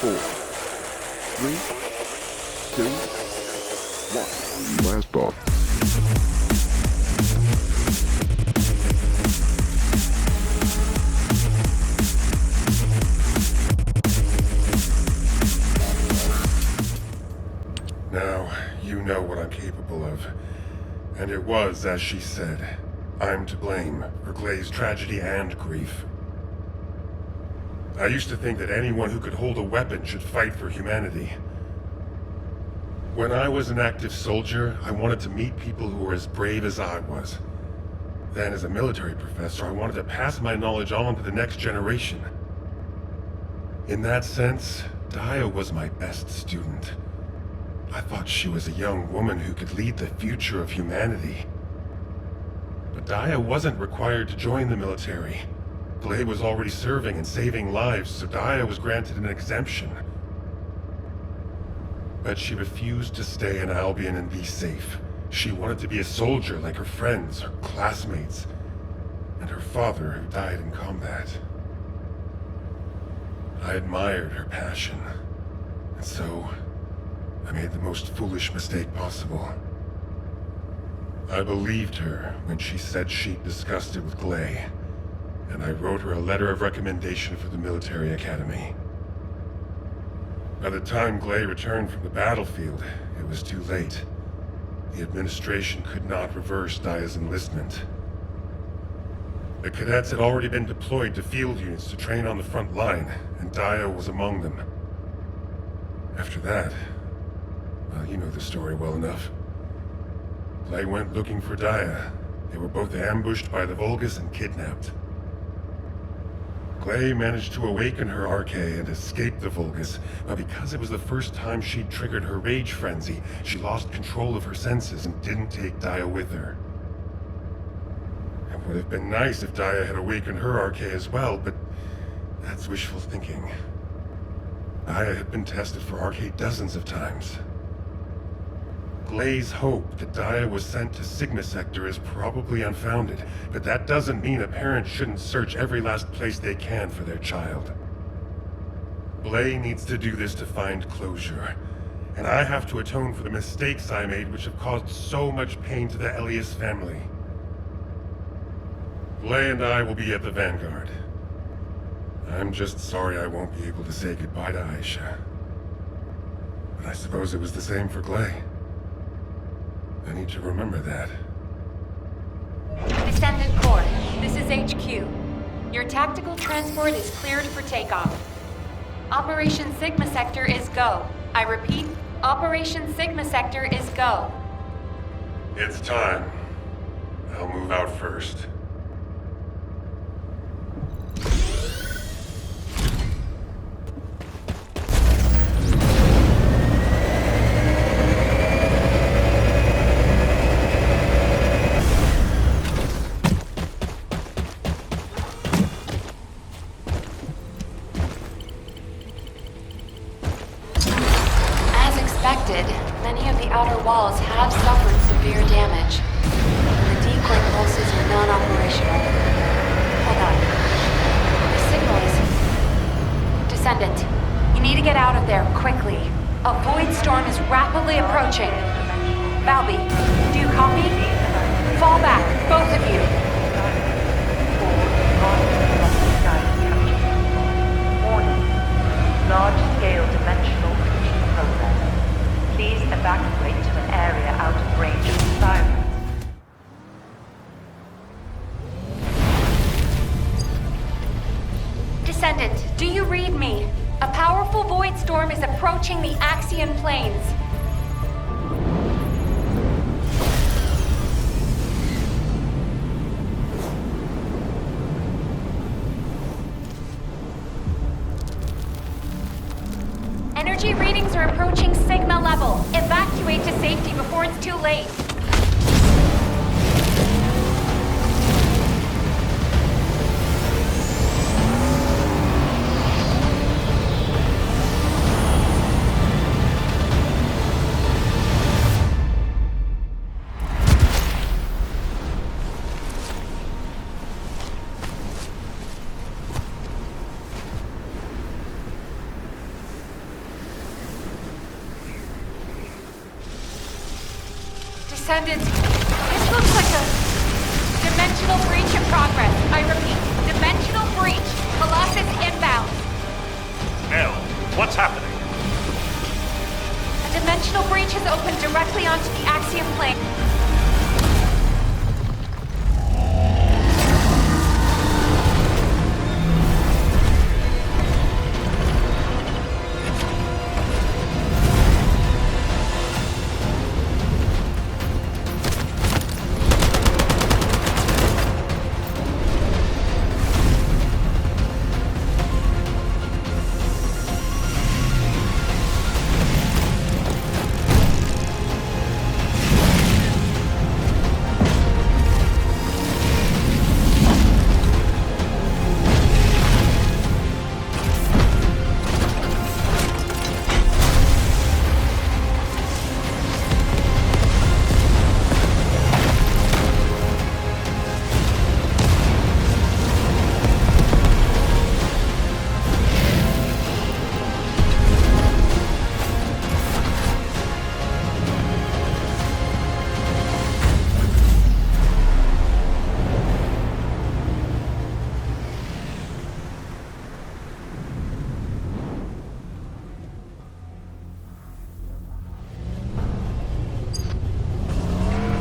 4, 3, 2, 1. Blast off. Now, you know what I'm capable of. And it was, as she said, I'm to blame for Glay's tragedy and grief. I used to think that anyone who could hold a weapon should fight for humanity. When I was an active soldier, I wanted to meet people who were as brave as I was. Then, as a military professor, I wanted to pass my knowledge on to the next generation. In that sense, Daya was my best student. I thought she was a young woman who could lead the future of humanity. But Daya wasn't required to join the military. Glay was already serving and saving lives, so Daya was granted an exemption. But she refused to stay in Albion and be safe. She wanted to be a soldier like her friends, her classmates, and her father who died in combat. I admired her passion, and so I made the most foolish mistake possible. I believed her when she said she'd discussed it with Glay, and I wrote her a letter of recommendation for the military academy. By the time Glay returned from the battlefield, it was too late. The administration could not reverse Daya's enlistment. The cadets had already been deployed to field units to train on the front line, and Daya was among them. After that, well, you know the story well enough. Glay went looking for Daya. They were both ambushed by the Vulgus and kidnapped. Glay managed to awaken her Arche and escape the Vulgus, but because it was the first time she'd triggered her rage frenzy, she lost control of her senses and didn't take Daya with her. It would have been nice if Daya had awakened her Arche as well, but that's wishful thinking. Daya had been tested for Arche dozens of times. Glay's hope that Daya was sent to Sigma Sector is probably unfounded, but that doesn't mean a parent shouldn't search every last place they can for their child. Glay needs to do this to find closure, and I have to atone for the mistakes I made which have caused so much pain to the Elias family. Glay and I will be at the Vanguard. I'm just sorry I won't be able to say goodbye to Aisha. But I suppose it was the same for Glay. I need to remember that. Descendant Corps, this is HQ. Your tactical transport is cleared for takeoff. Operation Sigma Sector is go. I repeat, Operation Sigma Sector is go. It's time. I'll move out first. Many of the outer walls have suffered severe damage. The decoy pulses are non-operational. Hold on. The signal is... Descendant, you need to get out of there, quickly. A void storm is rapidly approaching. Valby, do you copy? Fall back, both of you. Warning. Large-scale dimensional fusion process. Please evacuate to an area out of range of the sirens. Descendant, do you read me? A powerful void storm is approaching the Axion Plains. Energy readings are approaching Sigma level. Evacuate to safety before it's too late. Descendants, this looks like a dimensional breach in progress. I repeat, dimensional breach. Colossus inbound. Elle, what's happening? A dimensional breach has opened directly onto the Axiom plane.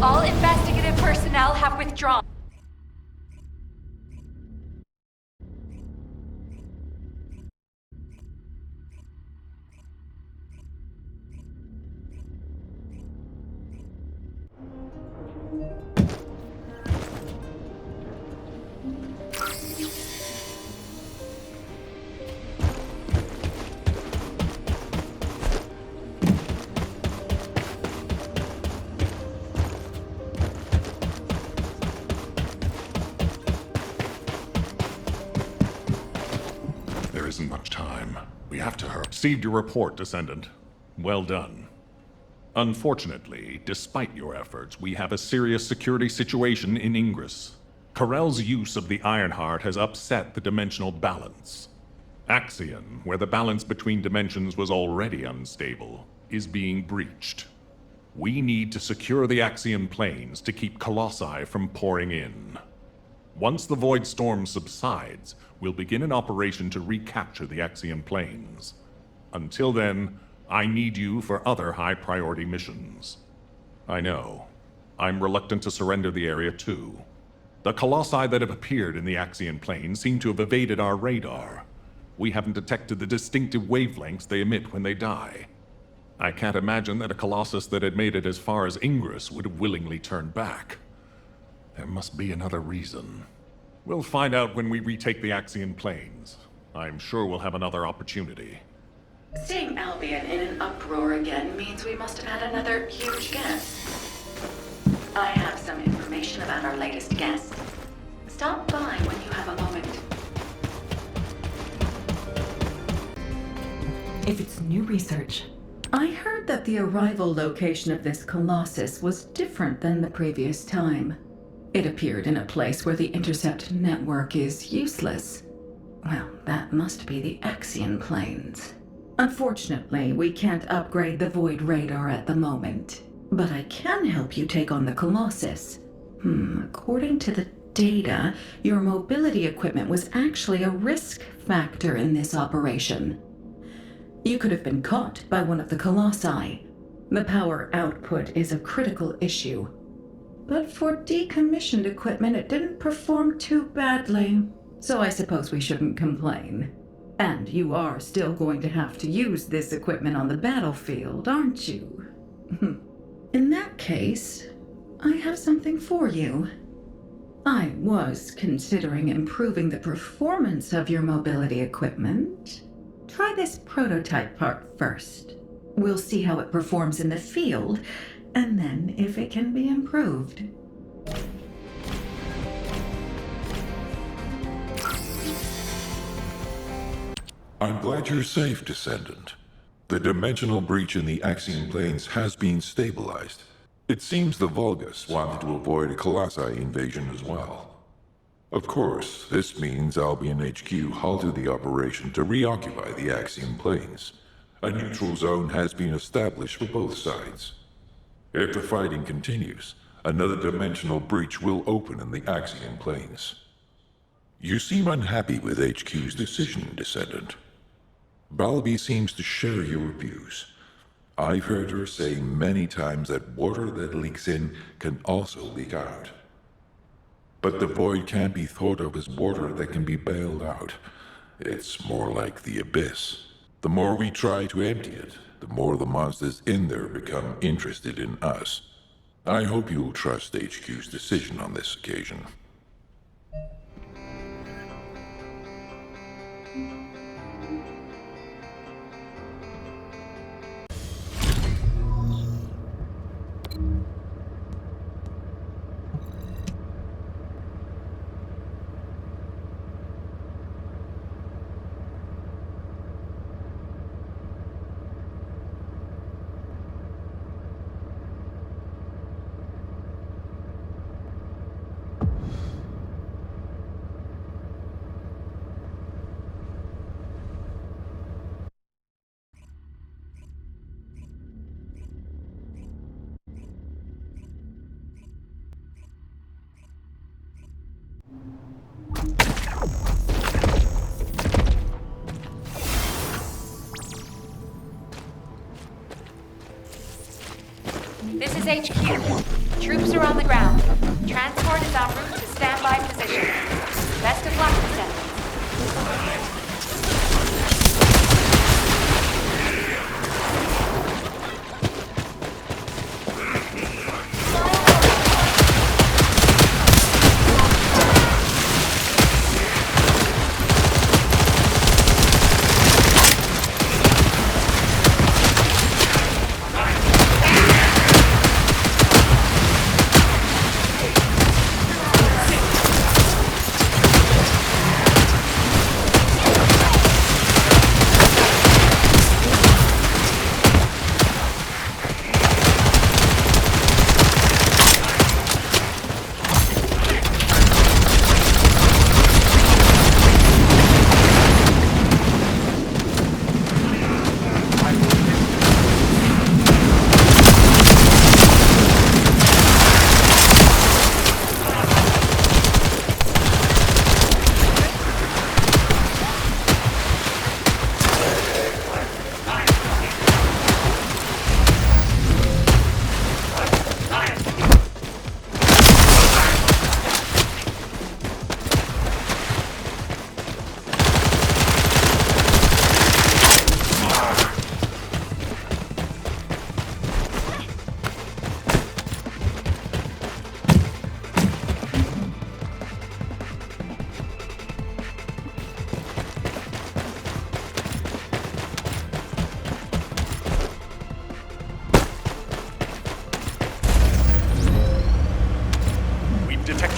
All investigative personnel have withdrawn. There isn't much time. We have to hurry. Received your report, Descendant. Well done. Unfortunately, despite your efforts, we have a serious security situation in Ingress. Corell's use of the Ironheart has upset the dimensional balance. Axion, where the balance between dimensions was already unstable, is being breached. We need to secure the Axion planes to keep Colossi from pouring in. Once the Void Storm subsides, we'll begin an operation to recapture the Axion planes. Until then, I need you for other high-priority missions. I know. I'm reluctant to surrender the area too. The Colossi that have appeared in the Axion plane seem to have evaded our radar. We haven't detected the distinctive wavelengths they emit when they die. I can't imagine that a Colossus that had made it as far as Ingress would have willingly turned back. There must be another reason. We'll find out when we retake the Axion planes. I'm sure we'll have another opportunity. Seeing Albion in an uproar again means we must have had another huge guest. I have some information about our latest guest. Stop by when you have a moment. If it's new research. I heard that the arrival location of this Colossus was different than the previous time. It appeared in a place where the intercept network is useless. Well, that must be the Axion planes. Unfortunately, we can't upgrade the Void Radar at the moment. But I can help you take on the Colossus. According to the data, your mobility equipment was actually a risk factor in this operation. You could have been caught by one of the Colossi. The power output is a critical issue. But for decommissioned equipment, it didn't perform too badly. So I suppose we shouldn't complain. And you are still going to have to use this equipment on the battlefield, aren't you? In that case, I have something for you. I was considering improving the performance of your mobility equipment. Try this prototype part first. We'll see how it performs in the field, and then if it can be improved. I'm glad you're safe, Descendant. The dimensional breach in the Axion planes has been stabilized. It seems the Vulgus wanted to avoid a Colossi invasion as well. Of course, this means Albion HQ halted the operation to reoccupy the Axion planes. A neutral zone has been established for both sides. If the fighting continues, another dimensional breach will open in the Axian planes. You seem unhappy with HQ's decision, Descendant. Balby seems to share your views. I've heard her say many times that water that leaks in can also leak out. But the void can't be thought of as water that can be bailed out. It's more like the abyss. The more we try to empty it, the more the monsters in there become interested in us. I hope you'll trust HQ's decision on this occasion. This is HQ. Troops are on the ground. Transport is en route to standby position. Best of luck, Descendants.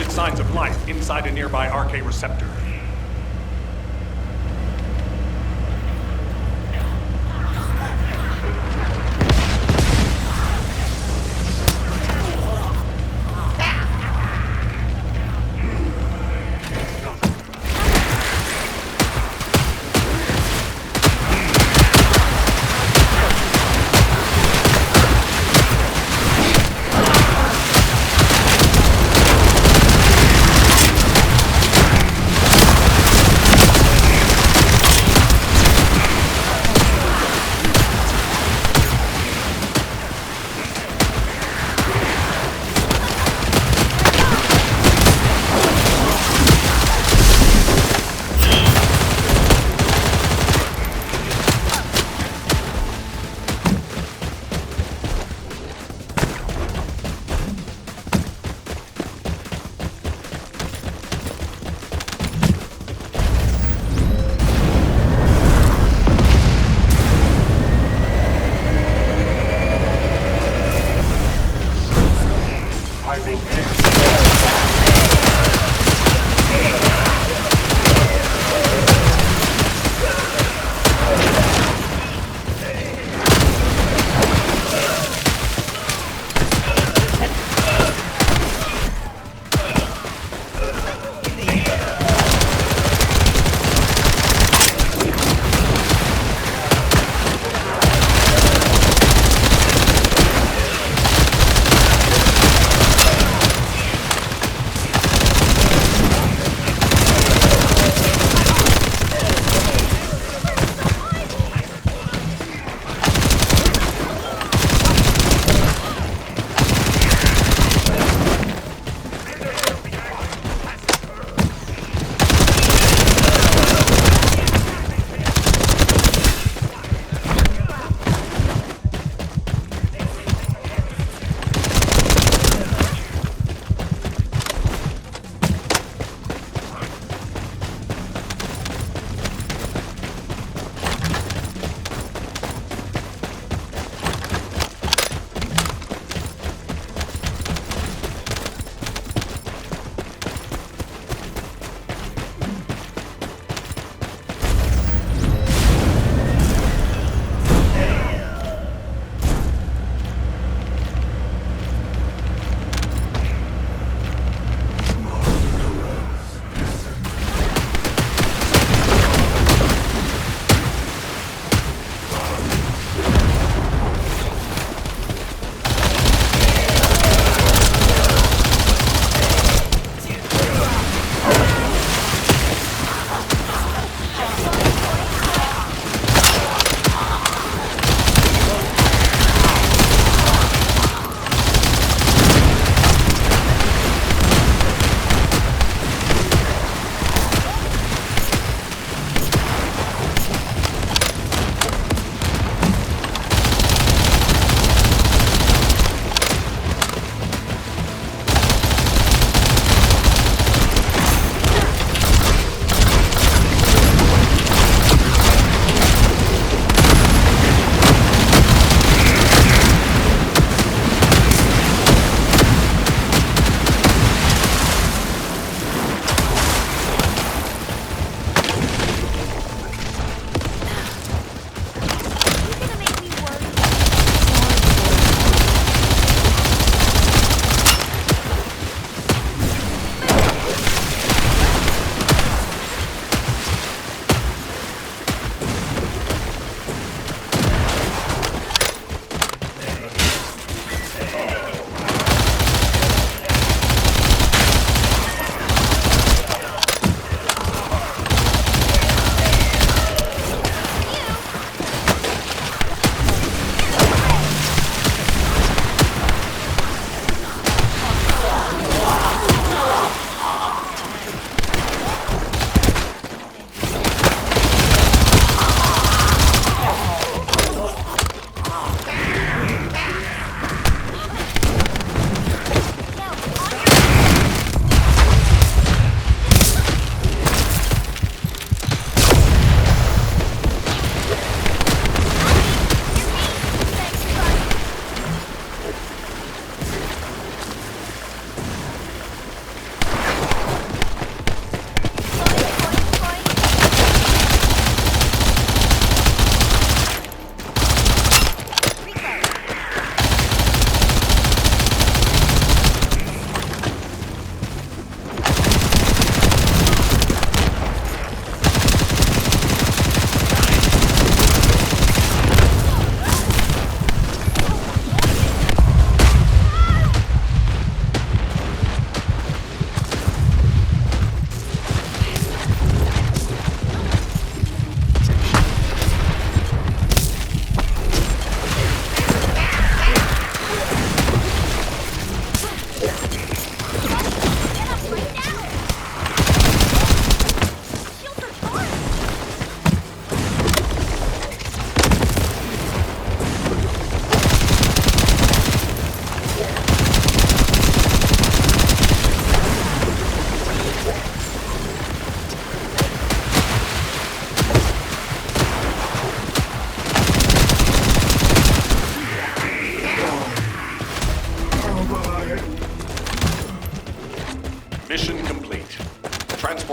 Signs of life inside a nearby RK receptor.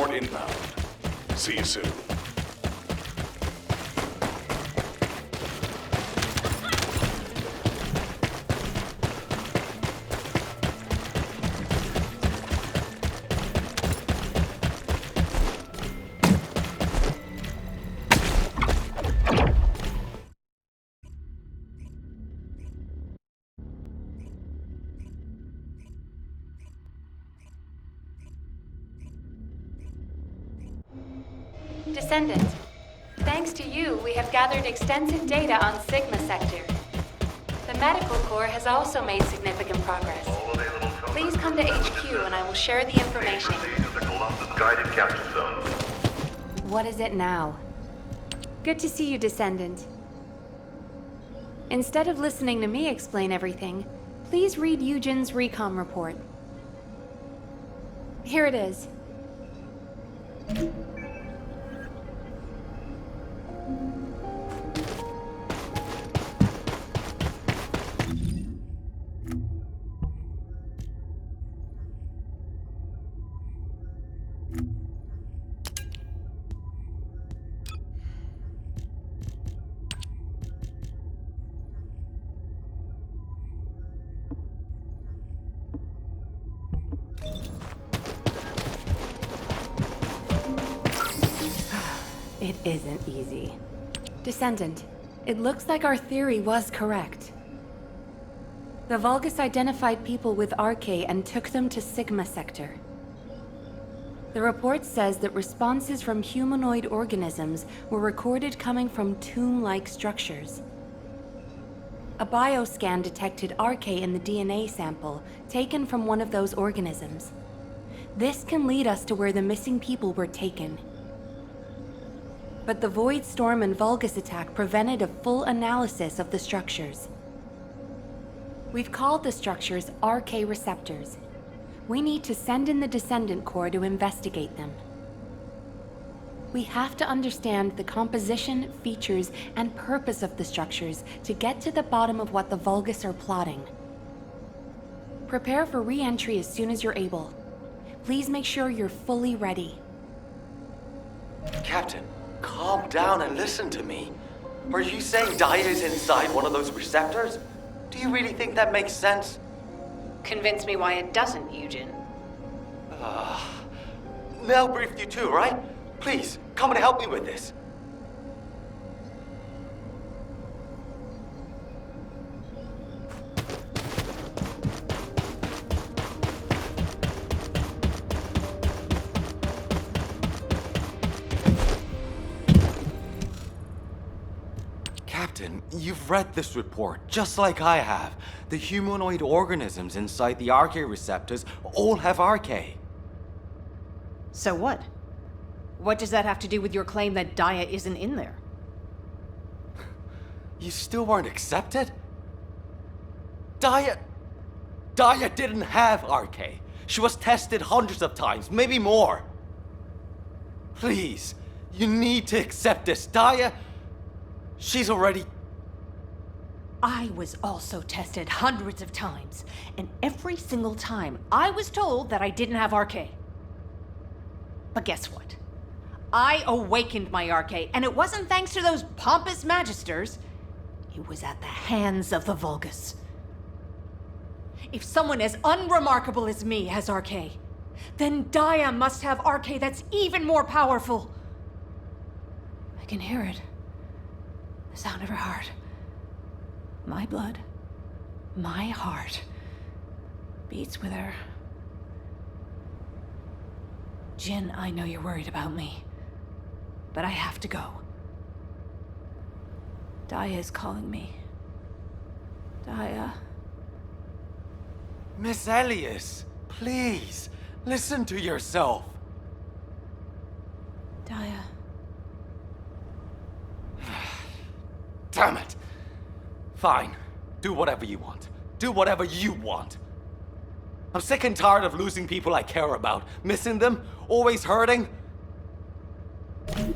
report inbound. See you soon. Descendant, thanks to you, we have gathered extensive data on Sigma Sector. The Medical Corps has also made significant progress. Please come to HQ and I will share the information. What is it now? Good to see you, Descendant. Instead of listening to me explain everything, please read Eugen's recon report. Here it is. It isn't easy. Descendant, it looks like our theory was correct. The Vulgus identified people with RK and took them to Sigma Sector. The report says that responses from humanoid organisms were recorded coming from tomb-like structures. A bioscan detected RK in the DNA sample taken from one of those organisms. This can lead us to where the missing people were taken. But the Void Storm and Vulgus attack prevented a full analysis of the structures. We've called the structures RK receptors. We need to send in the Descendant Corps to investigate them. We have to understand the composition, features, and purpose of the structures to get to the bottom of what the Vulgus are plotting. Prepare for re-entry as soon as you're able. Please make sure you're fully ready. Captain, calm down and listen to me. Are you saying Daya is inside one of those receptors? Do you really think that makes sense? Convince me why it doesn't, Eugen. Nell briefed you too, right? Please, come and help me with this. Captain, you've read this report, just like I have. The humanoid organisms inside the RK receptors all have RK. So what? What does that have to do with your claim that Daya isn't in there? You still weren't accepted? Daya didn't have RK. She was tested hundreds of times, maybe more. Please, you need to accept this. Daya, she's already... I was also tested hundreds of times, and every single time I was told that I didn't have RK. But guess what? I awakened my RK, and it wasn't thanks to those pompous magisters. It was at the hands of the Vulgus. If someone as unremarkable as me has RK, then Daya must have RK that's even more powerful. I can hear it. The sound of her heart. My blood, my heart, beats with her. Jin, I know you're worried about me, but I have to go. Daya is calling me. Daya. Miss Elias, please, listen to yourself. Daya. Damn it. Fine. Do whatever you want. Do whatever you want. I'm sick and tired of losing people I care about, missing them, always hurting.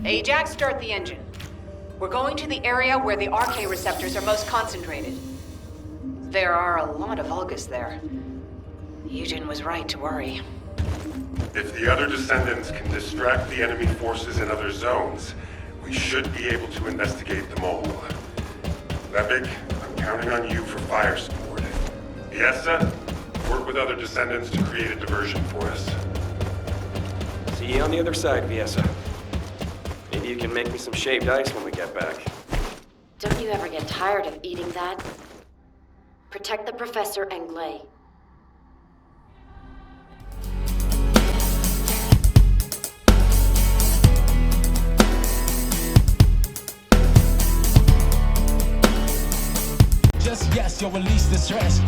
Ajax, start the engine. We're going to the area where the RK receptors are most concentrated. There are a lot of Vulgus there. Eugen was right to worry. If the other descendants can distract the enemy forces in other zones, we should be able to investigate them all. Lepik, I'm counting on you for fire support. Yessa, work with other descendants to create a diversion for us. See you on the other side, Viessa. Maybe you can make me some shaved ice when we get back. Don't you ever get tired of eating that? Protect the Professor and Glay. Just yes, you'll release the stress.